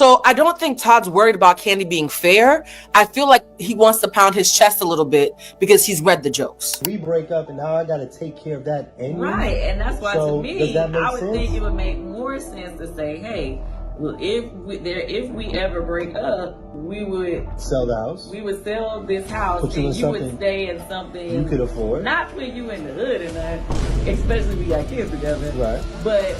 So I don't think Todd's worried about Kandi being fair. I feel like he wants to pound his chest a little bit because he's read the jokes. We break up and now I got to take care of that anyway. Right, and that's why So, to me, does that make I would sense? think it would make more sense to say, hey, well, if we ever break up, we would Sell the house. We would sell this house, Put you and in you would something stay in something you could afford. Not put you in the hood and that, especially if we got kids together. Right. But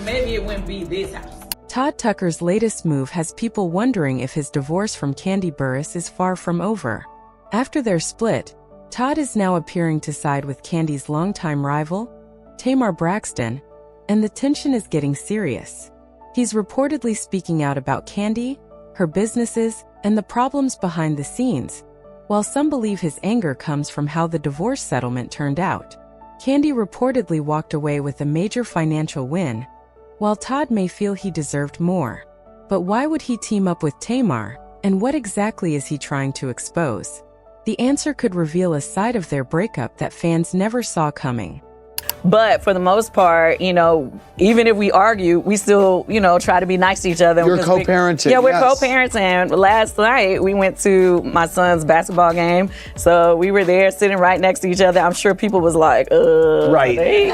maybe it wouldn't be this house. Todd Tucker's latest move has people wondering if his divorce from Kandi Burruss is far from over. After their split, Todd is now appearing to side with Kandi's longtime rival, Tamar Braxton, and the tension is getting serious. He's reportedly speaking out about Kandi, her businesses, and the problems behind the scenes, while some believe his anger comes from how the divorce settlement turned out. Kandi reportedly walked away with a major financial win, while Todd may feel he deserved more. But why would he team up with Tamar, and what exactly is he trying to expose? The answer could reveal a side of their breakup that fans never saw coming. But for the most part, even if we argue, we still, try to be nice to each other. You're co-parenting. Yeah, we're yes. co-parents. And last night we went to my son's basketball game. So we were there sitting right next to each other. I'm sure people was like, Right. Right.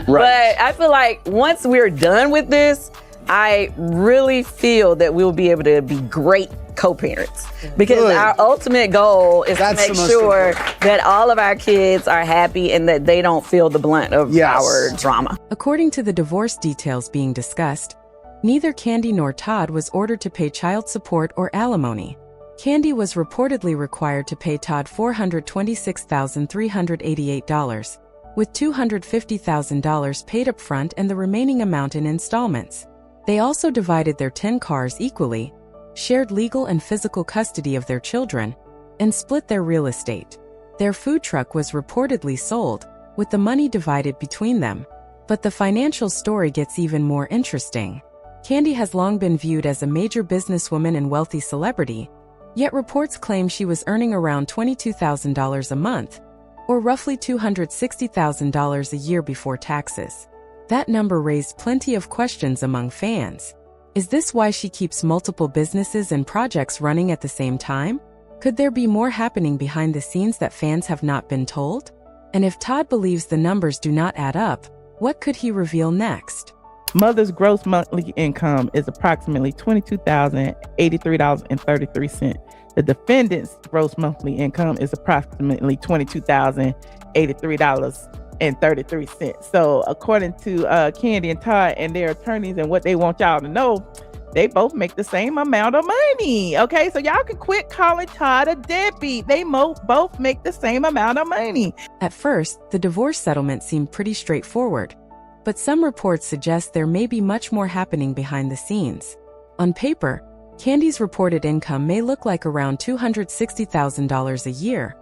Right. But I feel like once we're done with this, I really feel that we'll be able to be great co-parents, because Good. our ultimate goal is That's to the make most sure important. that all of our kids are happy and that they don't feel the blunt of Yes. our drama. According to the divorce details being discussed, neither Kandi nor Todd was ordered to pay child support or alimony. Kandi was reportedly required to pay Todd $426,388, with $250,000 paid up front and the remaining amount in installments. They also divided their 10 cars equally, shared legal and physical custody of their children, and split their real estate. Their food truck was reportedly sold, with the money divided between them. But the financial story gets even more interesting. Kandi has long been viewed as a major businesswoman and wealthy celebrity, yet reports claim she was earning around $22,000 a month, or roughly $260,000 a year before taxes. That number raised plenty of questions among fans. Is this why she keeps multiple businesses and projects running at the same time? Could there be more happening behind the scenes that fans have not been told? And if Todd believes the numbers do not add up, what could he reveal next? Mother's gross monthly income is approximately $22,083.33. The defendant's gross monthly income is approximately $22,083.33. So according to Kandi and Todd and their attorneys and what they want y'all to know, they both make the same amount of money. Okay, so y'all can quit calling Todd a deadbeat. They both make the same amount of money. At first, the divorce settlement seemed pretty straightforward, but some reports suggest there may be much more happening behind the scenes. On paper, Kandi's reported income may look like around $260,000 a year,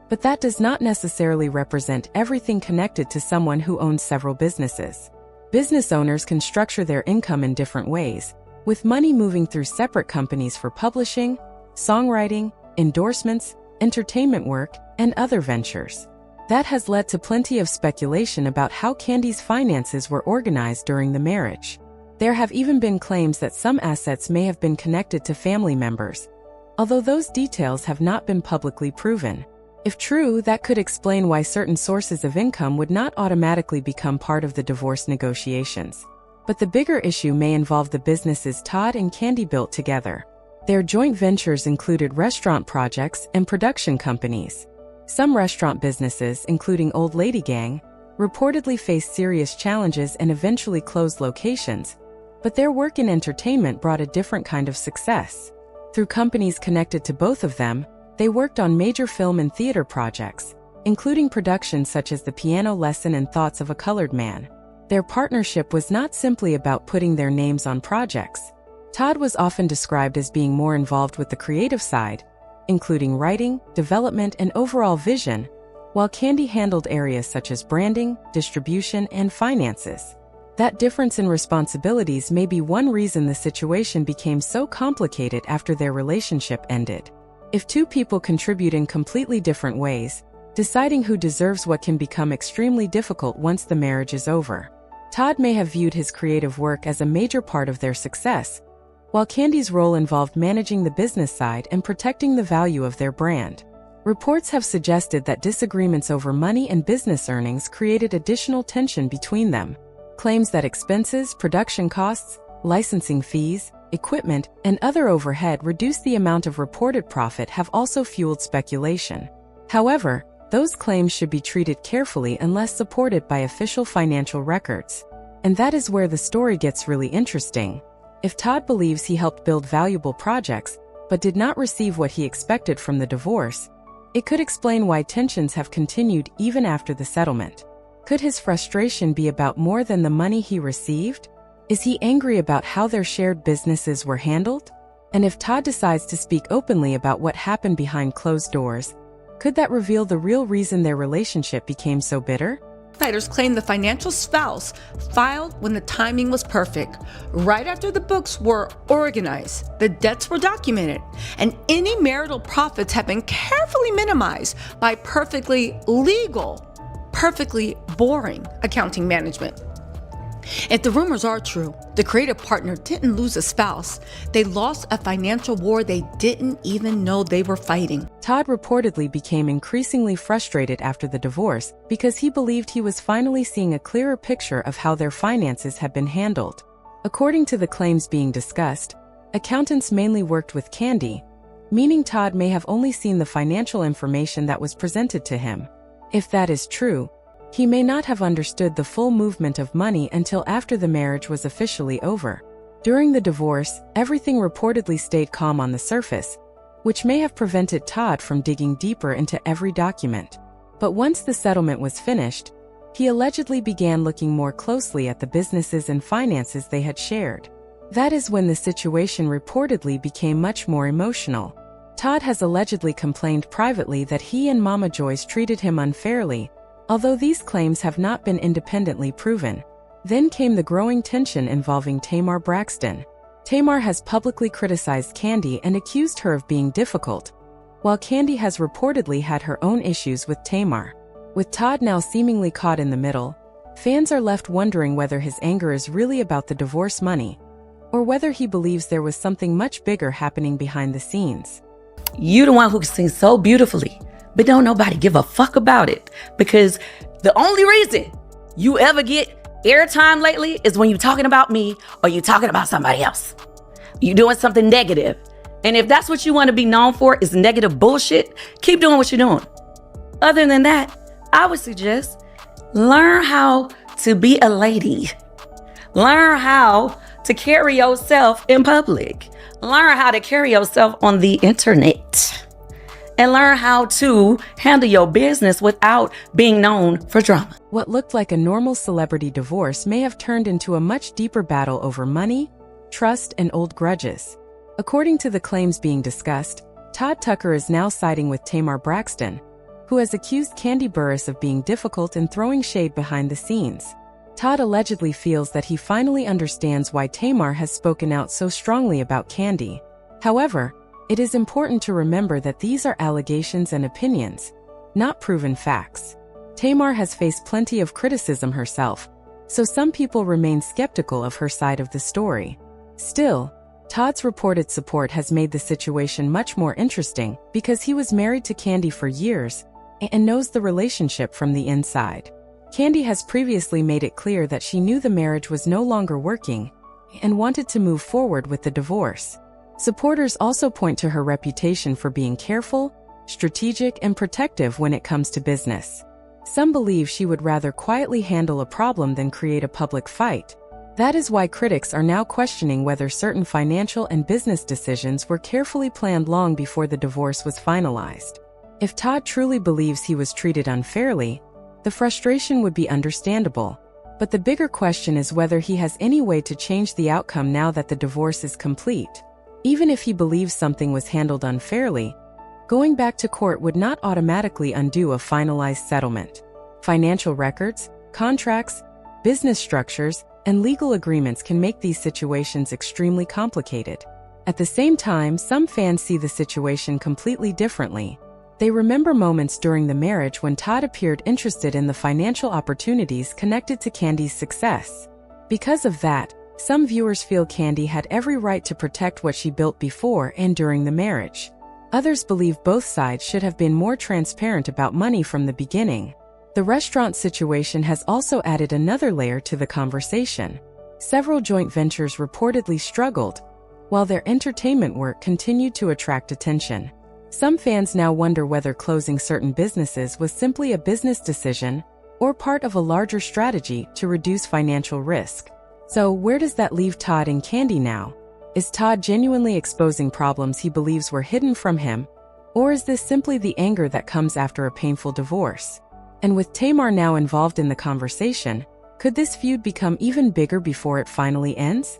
but that does not necessarily represent everything connected to someone who owns several businesses. Business owners can structure their income in different ways, with money moving through separate companies for publishing, songwriting, endorsements, entertainment work, and other ventures. That has led to plenty of speculation about how Kandi's finances were organized during the marriage. There have even been claims that some assets may have been connected to family members, although those details have not been publicly proven. If true, that could explain why certain sources of income would not automatically become part of the divorce negotiations. But the bigger issue may involve the businesses Todd and Kandi built together. Their joint ventures included restaurant projects and production companies. Some restaurant businesses, including Old Lady Gang, reportedly faced serious challenges and eventually closed locations, but their work in entertainment brought a different kind of success. Through companies connected to both of them, they worked on major film and theater projects, including productions such as The Piano Lesson and Thoughts of a Colored Man. Their partnership was not simply about putting their names on projects. Todd was often described as being more involved with the creative side, including writing, development, and overall vision, while Kandi handled areas such as branding, distribution, and finances. That difference in responsibilities may be one reason the situation became so complicated after their relationship ended. If two people contribute in completely different ways, deciding who deserves what can become extremely difficult once the marriage is over. Todd may have viewed his creative work as a major part of their success, while Kandi's role involved managing the business side and protecting the value of their brand. Reports have suggested that disagreements over money and business earnings created additional tension between them. Claims that expenses, production costs, licensing fees, equipment, and other overhead reduced the amount of reported profit have also fueled speculation. However, those claims should be treated carefully unless supported by official financial records. And that is where the story gets really interesting. If Todd believes he helped build valuable projects, but did not receive what he expected from the divorce, it could explain why tensions have continued even after the settlement. Could his frustration be about more than the money he received? Is he angry about how their shared businesses were handled? And if Todd decides to speak openly about what happened behind closed doors, could that reveal the real reason their relationship became so bitter? Insiders claim the financial spouse filed when the timing was perfect, right after the books were organized, the debts were documented, and any marital profits have been carefully minimized by perfectly legal, perfectly boring accounting management. If the rumors are true, the creative partner didn't lose a spouse. They lost a financial war they didn't even know they were fighting. Todd reportedly became increasingly frustrated after the divorce because he believed he was finally seeing a clearer picture of how their finances had been handled. According to the claims being discussed, accountants mainly worked with Kandi, meaning Todd may have only seen the financial information that was presented to him. If that is true, he may not have understood the full movement of money until after the marriage was officially over. During the divorce, everything reportedly stayed calm on the surface, which may have prevented Todd from digging deeper into every document. But once the settlement was finished, he allegedly began looking more closely at the businesses and finances they had shared. That is when the situation reportedly became much more emotional. Todd has allegedly complained privately that he and Mama Joyce treated him unfairly, although these claims have not been independently proven. Then came the growing tension involving Tamar Braxton. Tamar has publicly criticized Kandi and accused her of being difficult, while Kandi has reportedly had her own issues with Tamar. With Todd now seemingly caught in the middle, fans are left wondering whether his anger is really about the divorce money, or whether he believes there was something much bigger happening behind the scenes. You the one who can sing so beautifully, but don't nobody give a fuck about it, because the only reason you ever get airtime lately is when you're talking about me or you're talking about somebody else. You're doing something negative. And if that's what you want to be known for is negative bullshit, keep doing what you're doing. Other than that, I would suggest learn how to be a lady. Learn how to carry yourself in public. Learn how to carry yourself on the internet. And learn how to handle your business without being known for drama. What looked like a normal celebrity divorce may have turned into a much deeper battle over money, trust, and old grudges. According to the claims being discussed, Todd Tucker is now siding with Tamar Braxton, who has accused Kandi Burruss of being difficult and throwing shade behind the scenes. Todd allegedly feels that he finally understands why Tamar has spoken out so strongly about Kandi. However, it is important to remember that these are allegations and opinions, not proven facts. Tamar has faced plenty of criticism herself, so some people remain skeptical of her side of the story. Still, Todd's reported support has made the situation much more interesting because he was married to Kandi for years and knows the relationship from the inside. Kandi has previously made it clear that she knew the marriage was no longer working and wanted to move forward with the divorce. Supporters also point to her reputation for being careful, strategic, and protective when it comes to business. Some believe she would rather quietly handle a problem than create a public fight. That is why critics are now questioning whether certain financial and business decisions were carefully planned long before the divorce was finalized. If Todd truly believes he was treated unfairly, the frustration would be understandable. But the bigger question is whether he has any way to change the outcome now that the divorce is complete. Even if he believes something was handled unfairly, going back to court would not automatically undo a finalized settlement. Financial records, contracts, business structures, and legal agreements can make these situations extremely complicated. At the same time, some fans see the situation completely differently. They remember moments during the marriage when Todd appeared interested in the financial opportunities connected to Kandi's success. Because of that, Some viewers feel Kandi had every right to protect what she built before and during the marriage. Others believe both sides should have been more transparent about money from the beginning. The restaurant situation has also added another layer to the conversation. Several joint ventures reportedly struggled, while their entertainment work continued to attract attention. Some fans now wonder whether closing certain businesses was simply a business decision or part of a larger strategy to reduce financial risk. So, where does that leave Todd and Kandi now? Is Todd genuinely exposing problems he believes were hidden from him, or is this simply the anger that comes after a painful divorce? And with Tamar now involved in the conversation, could this feud become even bigger before it finally ends?